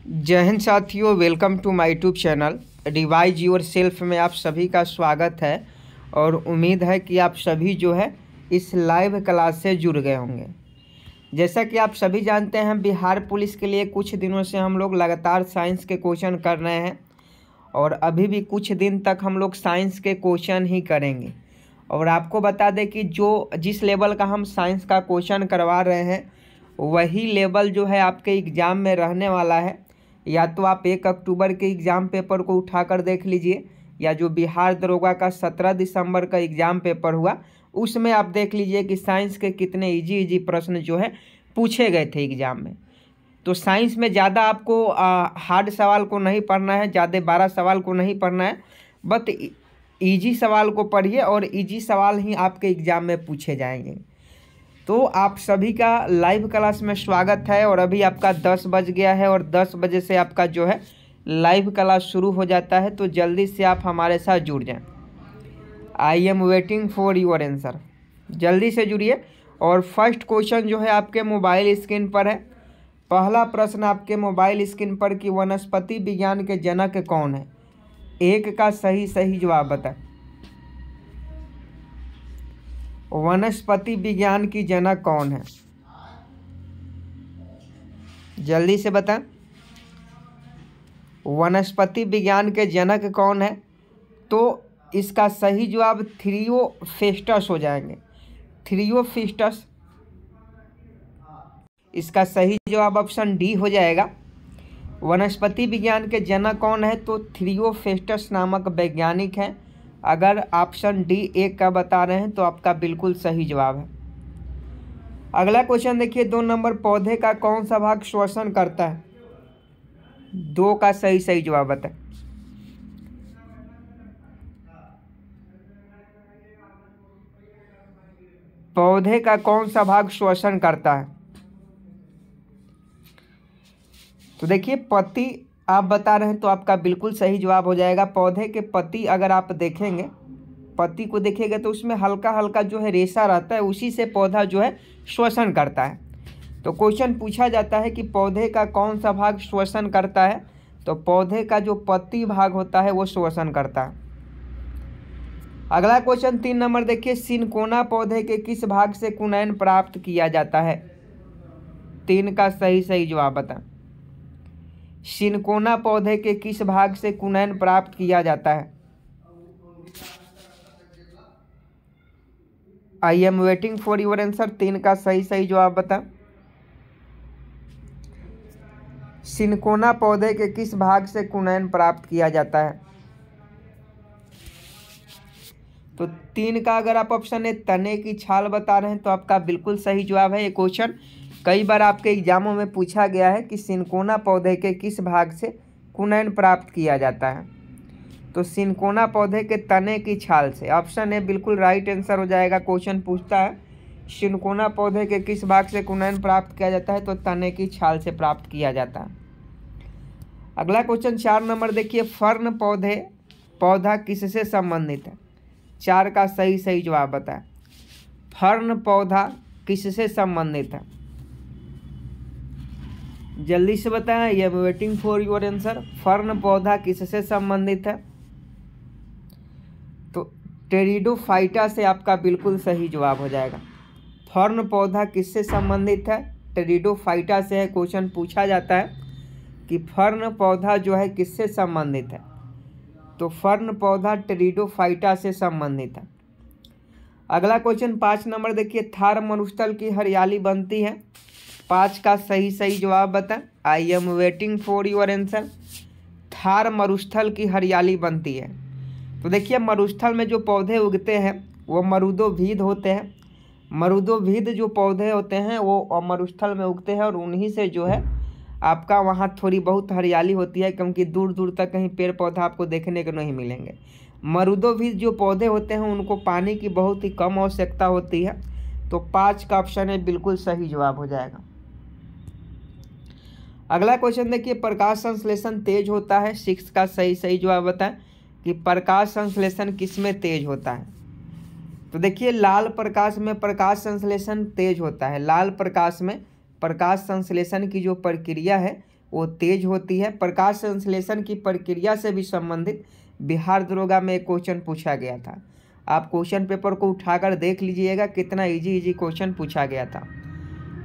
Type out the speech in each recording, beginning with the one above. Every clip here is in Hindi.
जय हिंद साथियों, welcome to my YouTube channel revise yourself में आप सभी का स्वागत है। और उम्मीद है कि आप सभी जो है इस लाइव क्लास से जुड़ गए होंगे। जैसा कि आप सभी जानते हैं, बिहार पुलिस के लिए कुछ दिनों से हम लोग लगातार साइंस के क्वेश्चन कर रहे हैं और अभी भी कुछ दिन तक हम लोग साइंस के क्वेश्चन ही करेंगे। और आपको बता दें कि जिस लेवल का हम साइंस का क्वेश्चन करवा रहे हैं वही लेवल जो है आपके एग्ज़ाम में रहने वाला है। या तो आप 1 अक्टूबर के एग्ज़ाम पेपर को उठाकर देख लीजिए, या जो बिहार दरोगा का 17 दिसंबर का एग्ज़ाम पेपर हुआ उसमें आप देख लीजिए कि साइंस के कितने इजी प्रश्न जो है पूछे गए थे एग्ज़ाम में। तो साइंस में ज़्यादा आपको हार्ड सवाल को नहीं पढ़ना है, ज़्यादा 12 सवाल को नहीं पढ़ना है, बट इजी सवाल को पढ़िए और इजी सवाल ही आपके एग्ज़ाम में पूछे जाएंगे। तो आप सभी का लाइव क्लास में स्वागत है। और अभी आपका 10 बज गया है और 10 बजे से आपका जो है लाइव क्लास शुरू हो जाता है, तो जल्दी से आप हमारे साथ जुड़ जाएं। आई am waiting for your answer, जल्दी से जुड़िए। और फर्स्ट क्वेश्चन जो है आपके मोबाइल स्क्रीन पर है। पहला प्रश्न आपके मोबाइल स्क्रीन पर कि वनस्पति विज्ञान के जनक कौन है? 1 का सही जवाब बताएं। वनस्पति विज्ञान की जनक कौन है? जल्दी से बताएं। वनस्पति विज्ञान के जनक कौन है? तो इसका सही जवाब थ्रियोफेस्टस हो जाएंगे। थ्रियोफेस्टस इसका सही जवाब ऑप्शन डी हो जाएगा। वनस्पति विज्ञान के जनक कौन है? तो थ्रियोफेस्टस नामक वैज्ञानिक हैं। अगर ऑप्शन डी 1 का बता रहे हैं तो आपका बिल्कुल सही जवाब है। अगला क्वेश्चन देखिए, 2 नंबर, पौधे का कौन सा भाग श्वसन करता है? 2 का सही जवाब बताएं। पौधे का कौन सा भाग श्वसन करता है? तो देखिए, पत्ती आप बता रहे हैं तो आपका बिल्कुल सही जवाब हो जाएगा। पौधे के पत्ती अगर आप देखेंगे, पत्ती को देखेंगे तो उसमें हल्का हल्का जो है रेशा रहता है, उसी से पौधा जो है श्वसन करता है। तो क्वेश्चन पूछा जाता है कि पौधे का कौन सा भाग श्वसन करता है? तो पौधे का जो पत्ती भाग होता है वो श्वसन करता है। अगला क्वेश्चन 3 नंबर देखिए, सिनकोना पौधे के किस भाग से कुनैन प्राप्त किया जाता है? 3 का सही जवाब बताएं। सिनकोना पौधे के किस भाग से कुनैन प्राप्त किया जाता है? आई am waiting for your answer. 3 का सही जवाब बता। सिनकोना पौधे के किस भाग से कुनैन प्राप्त किया जाता है? तो 3 का अगर आप ऑप्शन है तने की छाल बता रहे हैं तो आपका बिल्कुल सही जवाब है। ये क्वेश्चन कई बार आपके एग्जामों में पूछा गया है कि सिनकोना पौधे के किस भाग से कुनैन प्राप्त किया जाता है। तो सिनकोना पौधे के तने की छाल से, ऑप्शन ए बिल्कुल राइट आंसर हो जाएगा। क्वेश्चन पूछता है सिनकोना पौधे के किस भाग से कुनैन प्राप्त किया जाता है, तो तने की छाल से प्राप्त किया जाता है। अगला क्वेश्चन 4 नंबर देखिए, फर्न पौधा किससे संबंधित है? 4 का सही जवाब बताएं। फर्न पौधा किससे संबंधित है? जल्दी से बताएं। I am waiting for your answer. Fern पौधा किससे संबंधित है? तो टेरिडोफाइटा से आपका बिल्कुल सही जवाब हो जाएगा। फर्न पौधा किससे संबंधित है? टेरिडोफाइटा से है। क्वेश्चन पूछा जाता है कि फर्न पौधा जो है किससे संबंधित है, तो फर्न पौधा टेरिडोफाइटा से संबंधित है। अगला क्वेश्चन 5 नंबर देखिए, थार मरुस्थल की हरियाली बनती है? 5 का सही जवाब बताएं। I am waiting for your answer. Thar मरुस्थल की हरियाली बनती है। तो देखिए, मरुस्थल में जो पौधे उगते हैं वो मरुदोभिद होते हैं। मरुदोभिद जो पौधे होते हैं वो मरुस्थल में उगते हैं और उन्हीं से जो है आपका वहाँ थोड़ी बहुत हरियाली होती है, क्योंकि दूर दूर तक कहीं पेड़ पौधा आपको देखने को नहीं मिलेंगे। मरुदोभिद जो पौधे होते हैं उनको पानी की बहुत ही कम आवश्यकता होती है। तो 5 का ऑप्शन है बिल्कुल सही जवाब हो जाएगा। अगला क्वेश्चन देखिए, प्रकाश संश्लेषण तेज होता है? 6 का सही जवाब बताएं कि प्रकाश संश्लेषण किस में तेज होता है? तो देखिए, लाल प्रकाश में प्रकाश संश्लेषण तेज होता है। लाल प्रकाश में प्रकाश संश्लेषण की जो प्रक्रिया है वो तेज होती है। प्रकाश संश्लेषण की प्रक्रिया से भी संबंधित बिहार दरोगा में एक क्वेश्चन पूछा गया था। आप क्वेश्चन पेपर को उठाकर देख लीजिएगा, कितना इजी क्वेश्चन पूछा गया था।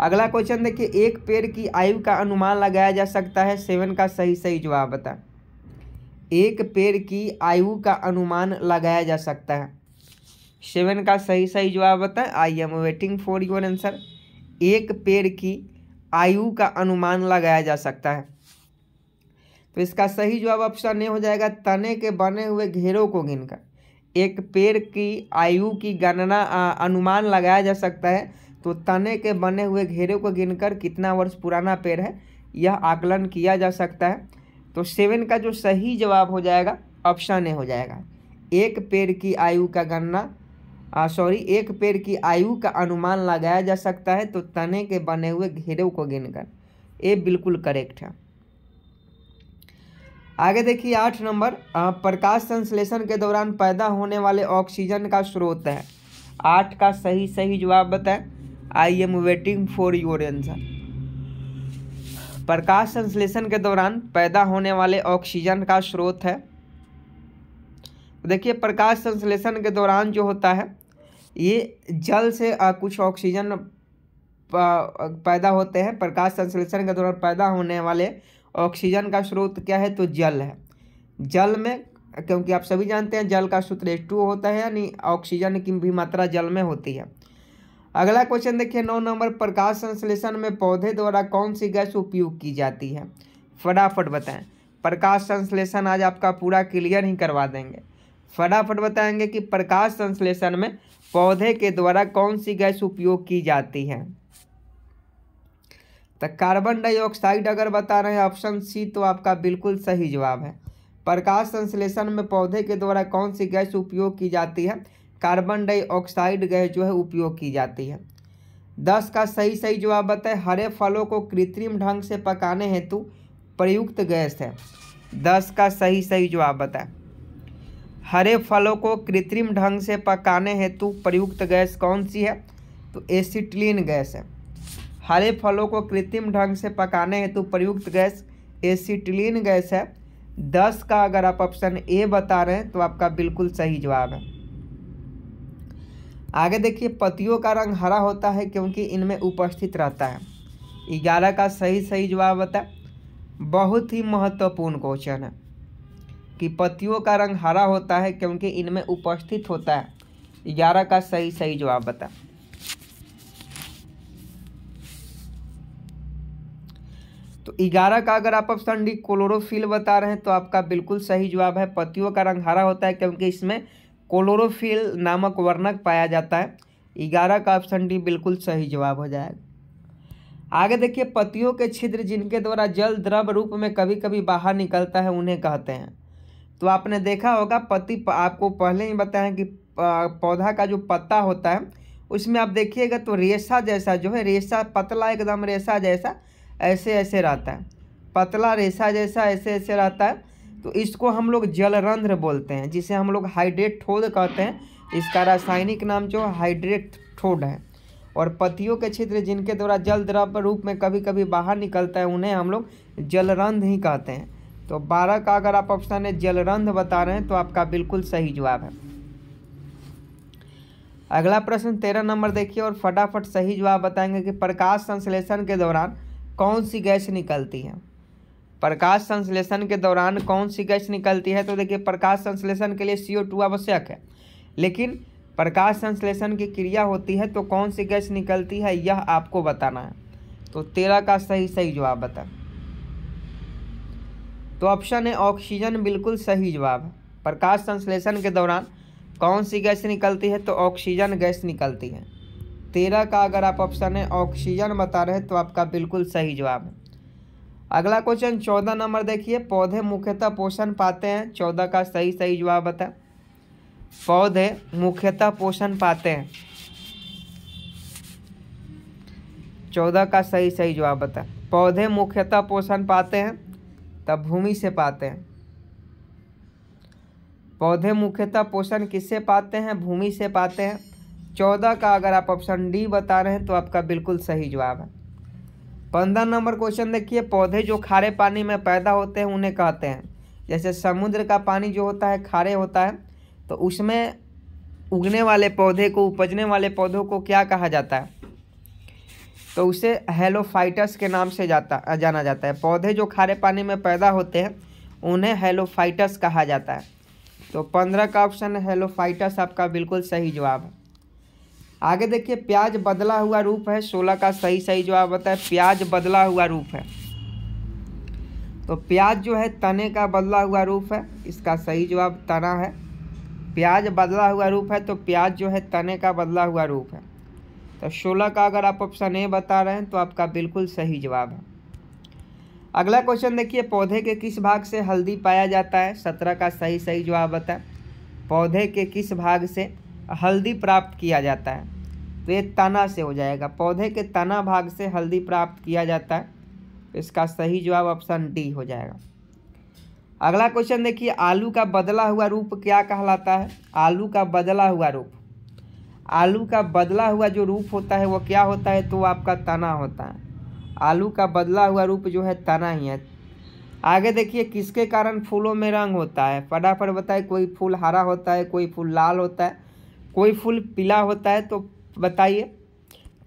अगला क्वेश्चन देखिए, एक पेड़ की आयु का अनुमान लगाया जा सकता है। 7 का सही जवाब बताएं। एक पेड़ की आयु का अनुमान लगाया जा सकता है। 7 का सही जवाब बताएं। I am waiting for your answer. एक पेड़ की आयु का अनुमान लगाया जा सकता है। तो इसका सही जवाब ऑप्शन ए हो जाएगा, तने के बने हुए घेरों को गिनकर। एक पेड़ की आयु की गणना अनुमान लगाया जा सकता है, तो तने के बने हुए घेरों को गिनकर कितना वर्ष पुराना पेड़ है यह आकलन किया जा सकता है। तो 7 का जो सही जवाब हो जाएगा ऑप्शन ए हो जाएगा। एक पेड़ की आयु का एक पेड़ की आयु का अनुमान लगाया जा सकता है, तो तने के बने हुए घेरों को गिनकर। ये बिल्कुल करेक्ट है। आगे देखिए 8 नंबर, प्रकाश संश्लेषण के दौरान पैदा होने वाले ऑक्सीजन का स्रोत है। 8 का सही जवाब बताएं। I am waiting for your answer. प्रकाश संश्लेषण के दौरान पैदा होने वाले ऑक्सीजन का स्रोत है। देखिए प्रकाश संश्लेषण के दौरान जो होता है ये जल से कुछ ऑक्सीजन पैदा होते हैं। प्रकाश संश्लेषण के दौरान पैदा होने वाले ऑक्सीजन का स्रोत क्या है, तो जल है। जल में, क्योंकि आप सभी जानते हैं जल का सूत्र H2O होता है, यानी ऑक्सीजन की भी मात्रा जल में होती है। अगला क्वेश्चन देखिए 9 नंबर, प्रकाश संश्लेषण में पौधे द्वारा कौन सी गैस उपयोग की जाती है। फटाफट बताएं। प्रकाश संश्लेषण आज आपका पूरा क्लियर ही करवा देंगे। फटाफट बताएंगे कि प्रकाश संश्लेषण में पौधे के द्वारा कौन सी गैस उपयोग की जाती है। तो कार्बन डाइऑक्साइड अगर बता रहे हैं ऑप्शन सी, तो आपका बिल्कुल सही जवाब है। प्रकाश संश्लेषण में पौधे के द्वारा कौन सी गैस उपयोग की जाती है, कार्बन डाइऑक्साइड गैस जो है उपयोग की जाती है। 10 का सही जवाब बताएं। हरे फलों को कृत्रिम ढंग से पकाने हेतु प्रयुक्त गैस है। 10 का सही जवाब बताएं। हरे फलों को कृत्रिम ढंग से पकाने हेतु प्रयुक्त गैस कौन सी है, तो एसिटिलीन गैस है। हरे फलों को कृत्रिम ढंग से पकाने हेतु प्रयुक्त गैस एसिटिलीन गैस है। 10 का अगर आप ऑप्शन ए बता रहे हैं तो आपका बिल्कुल सही जवाब है। आगे देखिए, पत्तियों का रंग हरा होता है क्योंकि इनमें उपस्थित रहता है। 11 का सही जवाब बताएं। बहुत ही महत्वपूर्ण क्वेश्चन है कि पत्तियों का रंग हरा होता है क्योंकि इनमें उपस्थित होता है। 11 का सही जवाब बताएं। तो 11 का अगर आप ऑप्शन डी क्लोरोफिल बता रहे हैं तो आपका बिल्कुल सही जवाब है। पत्तियों का रंग हरा होता है क्योंकि इसमें क्लोरोफिल नामक वर्णक पाया जाता है। 11 का ऑप्शन डी बिल्कुल सही जवाब हो जाएगा। आगे देखिए, पत्तियों के छिद्र जिनके द्वारा जल द्रव रूप में कभी कभी बाहर निकलता है उन्हें कहते हैं। तो आपने देखा होगा पत्ती, आपको पहले ही बताया कि पौधा का जो पत्ता होता है उसमें आप देखिएगा तो रेशा जैसा जो है, रेशा पतला एकदम रेशा जैसा ऐसे रहता है, पतला रेशा जैसा ऐसे रहता है। तो इसको हम लोग जलरंध्र बोलते हैं, जिसे हम लोग हाइड्रेटोड कहते हैं। इसका रासायनिक नाम जो हाइड्रेटोड है। और पत्तियों के छिद्र जिनके द्वारा जल द्रव रूप में कभी कभी बाहर निकलता है उन्हें हम लोग जलरंध्र ही कहते हैं। तो 12 का अगर आप ऑप्शन है जलरंध्र बता रहे हैं तो आपका बिल्कुल सही जवाब है। अगला प्रश्न 13 नंबर देखिए और फटाफट सही जवाब बताएंगे कि प्रकाश संश्लेषण के दौरान कौन सी गैस निकलती है। प्रकाश संश्लेषण के दौरान कौन सी गैस निकलती है। तो देखिए, प्रकाश संश्लेषण के लिए CO2 आवश्यक है, लेकिन प्रकाश संश्लेषण की क्रिया होती है तो कौन सी गैस निकलती है यह आपको बताना है। तो 13 का सही जवाब बताएं। तो ऑप्शन है ऑक्सीजन बिल्कुल सही जवाब है। प्रकाश संश्लेषण के दौरान कौन सी गैस निकलती है, तो ऑक्सीजन गैस निकलती है। 13 का अगर आप ऑप्शन है ऑक्सीजन बता रहे हैं तो आपका बिल्कुल सही जवाब है। अगला क्वेश्चन 14 नंबर देखिए, पौधे मुख्यतः पोषण पाते हैं। 14 का सही जवाब बताएं। पौधे मुख्यतः पोषण पाते हैं। 14 का सही जवाब बताएं। पौधे मुख्यतः पोषण पाते हैं, तब भूमि से पाते हैं। पौधे मुख्यतः पोषण किससे पाते हैं, भूमि से पाते हैं। 14 का अगर आप ऑप्शन डी बता रहे हैं तो आपका बिल्कुल सही जवाब है। 15 नंबर क्वेश्चन देखिए, पौधे जो खारे पानी में पैदा होते हैं उन्हें कहते हैं। जैसे समुद्र का पानी जो होता है खारे होता है, तो उसमें उगने वाले पौधे को, उपजने वाले पौधों को क्या कहा जाता है? तो उसे हेलोफाइटस के नाम से जाना जाता है। पौधे जो खारे पानी में पैदा होते हैं उन्हें हेलोफाइटस कहा जाता है। तो 15 का ऑप्शन हेलोफाइटस आपका बिल्कुल सही जवाब है। आगे देखिए, प्याज बदला हुआ रूप है। 16 का सही जवाब होता है प्याज बदला हुआ रूप है। तो प्याज जो है तने का बदला हुआ रूप है, इसका सही जवाब तना है। प्याज बदला हुआ रूप है तो प्याज जो है तने का बदला हुआ रूप है। तो 16 का अगर आप ऑप्शन ए बता रहे हैं तो आपका बिल्कुल सही जवाब है। अगला क्वेश्चन देखिए, पौधे के किस भाग से हल्दी पाया जाता है? 17 का सही जवाब बता। पौधे के किस भाग से हल्दी प्राप्त किया जाता है? तो ये तना से हो जाएगा। पौधे के तना भाग से हल्दी प्राप्त किया जाता है, तो इसका सही जवाब ऑप्शन डी हो जाएगा। अगला क्वेश्चन देखिए, आलू का बदला हुआ रूप क्या कहलाता है? आलू का बदला हुआ रूप, आलू का बदला हुआ जो रूप होता है वो क्या होता है? तो आपका तना होता है। आलू का बदला हुआ रूप जो है तना ही है। आगे देखिए, किसके कारण फूलों में रंग होता है? फटाफट बताए। कोई फूल हरा होता है, कोई फूल लाल होता है, कोई फूल पीला होता है। तो बताइए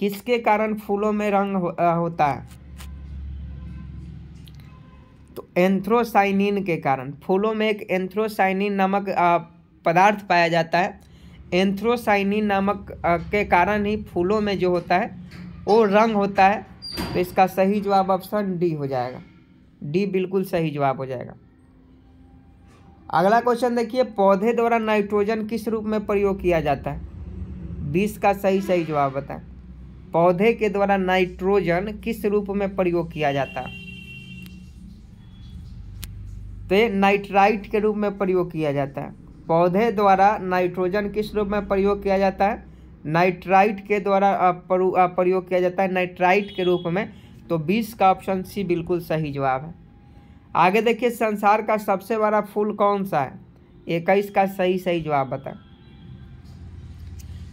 किसके कारण फूलों में रंग होता है? तो एंथ्रोसाइनिन के कारण। फूलों में एक एंथ्रोसाइनिन नामक पदार्थ पाया जाता है। एंथ्रोसाइनिन नामक के कारण ही फूलों में जो होता है वो रंग होता है। तो इसका सही जवाब ऑप्शन डी हो जाएगा। डी बिल्कुल सही जवाब हो जाएगा। अगला क्वेश्चन देखिए, पौधे द्वारा नाइट्रोजन किस रूप में प्रयोग किया जाता है? 20 का सही जवाब बताएं। पौधे के द्वारा नाइट्रोजन किस रूप में प्रयोग किया जाता है? तो ये नाइट्राइट के रूप में प्रयोग किया जाता है। पौधे द्वारा नाइट्रोजन किस रूप में प्रयोग किया जाता है? नाइट्राइट के द्वारा प्रयोग किया जाता है, नाइट्राइट के रूप में। तो 20 का ऑप्शन सी बिल्कुल सही जवाब है। आगे देखिए, संसार का सबसे बड़ा फूल कौन सा है? 21 का सही जवाब बताएं।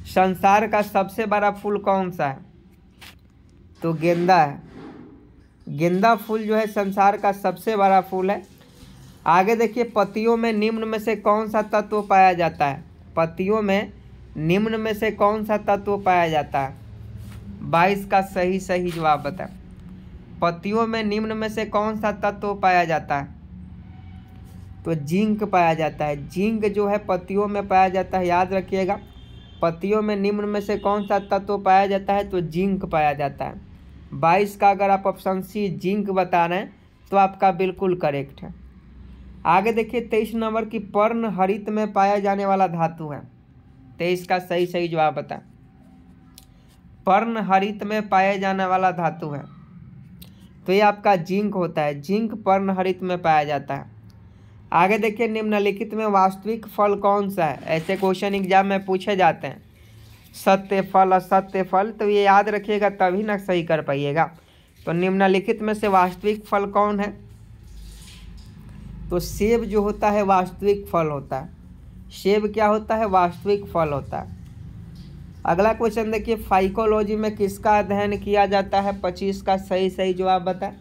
संसार का सबसे बड़ा फूल कौन सा है? तो गेंदा है। गेंदा फूल जो है संसार का सबसे बड़ा फूल है। आगे देखिए, पत्तियों में निम्न में से कौन सा तत्व पाया जाता है? पत्तियों में निम्न में से कौन सा तत्व पाया जाता है? 22 का सही जवाब बताएं। पत्तियों में निम्न में से कौन सा तत्व पाया जाता है? तो जिंक पाया जाता है। जिंक जो है पत्तियों में पाया जाता है, याद रखिएगा। पत्तियों में निम्न में से कौन सा तत्व पाया जाता है? तो जिंक पाया जाता है। 22 का अगर आप ऑप्शन सी जिंक बता रहे हैं तो आपका बिल्कुल करेक्ट है। आगे देखिए, 23 नंबर की पर्णहरित में पाया जाने वाला धातु है। 23 का सही जवाब बता। पर्णहरित में पाया जाने वाला धातु है, तो ये आपका जिंक होता है। जिंक पर्णहरित में पाया जाता है। आगे देखिए, निम्नलिखित में वास्तविक फल कौन सा है? ऐसे क्वेश्चन एग्जाम में पूछे जाते हैं। सत्य फल, असत्य फल, तो ये याद रखिएगा तभी ना सही कर पाइएगा। तो निम्नलिखित में से वास्तविक फल कौन है? तो सेब जो होता है वास्तविक फल होता है। सेब क्या होता है? वास्तविक फल होता है। अगला क्वेश्चन देखिए, फाइकोलॉजी में किसका अध्ययन किया जाता है? 25 का सही जवाब बताएं।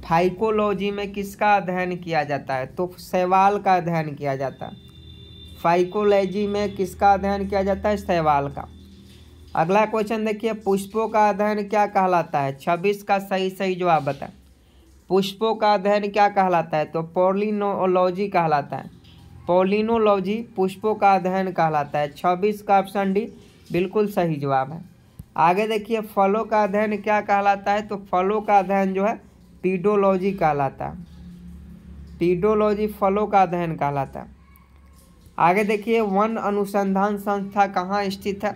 फाइकोलॉजी में किसका अध्ययन किया जाता है? तो शैवाल का अध्ययन किया जाता है। फाइकोलॉजी में किसका अध्ययन किया जाता है? शैवाल का। अगला क्वेश्चन देखिए, पुष्पों का अध्ययन क्या कहलाता है? 26 का सही जवाब बताएं। पुष्पों का अध्ययन क्या कहलाता है? तो पोलिनोलॉजी कहलाता है। पोलिनोलॉजी पुष्पों का अध्ययन कहलाता है। 26 का ऑप्शन डी बिल्कुल सही जवाब है। आगे देखिए, फलों का अध्ययन क्या कहलाता है? तो फलों का अध्ययन जो है पीडोलॉजी कहलाता है। पीडोलॉजी फलों का अध्ययन कहलाता है। आगे देखिए, वन अनुसंधान संस्था कहाँ स्थित है?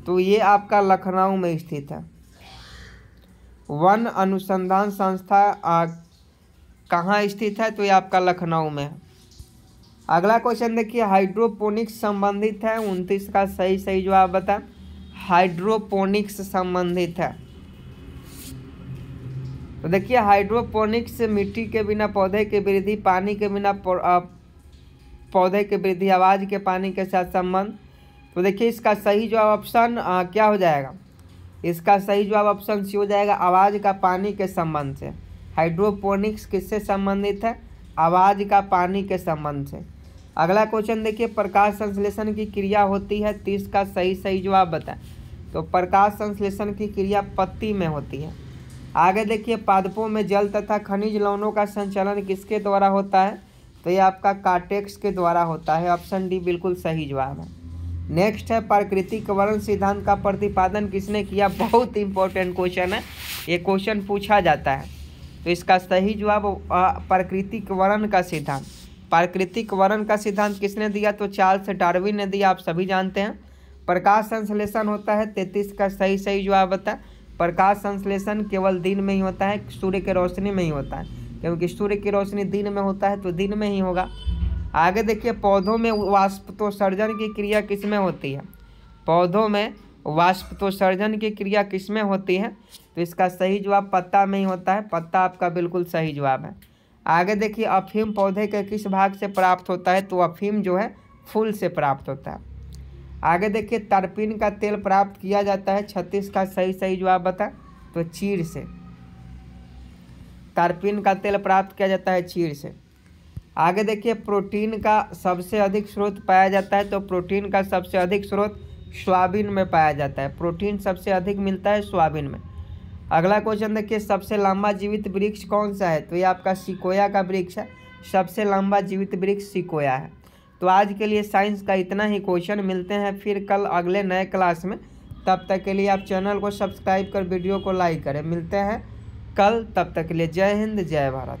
तो ये आपका लखनऊ में स्थित है। वन अनुसंधान संस्था कहाँ स्थित है? तो ये आपका लखनऊ में है। अगला क्वेश्चन देखिए, हाइड्रोपोनिक्स संबंधित है। 29 का सही जवाब बताएं। हाइड्रोपोनिक्स संबंधित है। तो देखिए, हाइड्रोपोनिक्स मिट्टी के बिना पौधे की वृद्धि, पानी के बिना पौधे की वृद्धि, आवाज़ के पानी के साथ संबंध। तो देखिए, इसका सही जवाब ऑप्शन क्या हो जाएगा? इसका सही जवाब ऑप्शन सी हो जाएगा, आवाज़ का पानी के संबंध से। हाइड्रोपोनिक्स किससे संबंधित है? आवाज़ का पानी के संबंध से। अगला क्वेश्चन देखिए, प्रकाश संश्लेषण की क्रिया होती है, 30 का सही जवाब बताएं। तो प्रकाश संश्लेषण की क्रिया पत्ती में होती है। आगे देखिए, पादपों में जल तथा खनिज लवणों का संचलन किसके द्वारा होता है? तो ये आपका कार्टेक्स के द्वारा होता है। ऑप्शन डी बिल्कुल सही जवाब है। नेक्स्ट है, प्राकृतिक वर्ण सिद्धांत का प्रतिपादन किसने किया? बहुत इंपॉर्टेंट क्वेश्चन है, ये क्वेश्चन पूछा जाता है। तो इसका सही जवाब प्राकृतिक वर्ण का सिद्धांत। प्राकृतिक वर्ण का सिद्धांत किसने दिया? तो चार्ल्स डार्विन ने दिया, आप सभी जानते हैं। प्रकाश संश्लेषण होता है, 33 का सही जवाब बता। प्रकाश संश्लेषण केवल दिन में ही होता है, सूर्य की रोशनी में ही होता है, क्योंकि सूर्य की रोशनी दिन में होता है तो दिन में ही होगा। आगे देखिए, पौधों में वाष्पोत्सर्जन की क्रिया किसमें होती है? पौधों में वाष्पोत्सर्जन की क्रिया किसमें होती है? तो इसका सही जवाब पत्ता में ही होता है। पत्ता आपका बिल्कुल सही जवाब है। आगे देखिए, अफीम पौधे के किस भाग से प्राप्त होता है? तो अफीम जो है फूल से प्राप्त होता है। आगे देखिए, तरपीन का तेल प्राप्त किया जाता है, 36 का सही जवाब बता। तो चीड़ से। तरपीन का तेल प्राप्त किया जाता है चीड़ से। आगे देखिए, प्रोटीन का सबसे अधिक स्रोत पाया जाता है, तो प्रोटीन का सबसे अधिक स्रोत सोयाबीन में पाया जाता है। प्रोटीन सबसे अधिक मिलता है सोयाबीन में। अगला क्वेश्चन देखिए, सबसे लंबा जीवित वृक्ष कौन सा है? तो ये आपका सिकोया का वृक्ष है। सबसे लंबा जीवित वृक्ष सिकोया है। तो आज के लिए साइंस का इतना ही क्वेश्चन। मिलते हैं फिर कल अगले नए क्लास में। तब तक के लिए आप चैनल को सब्सक्राइब कर वीडियो को लाइक करें। मिलते हैं कल, तब तक के लिए जय हिंद जय भारत।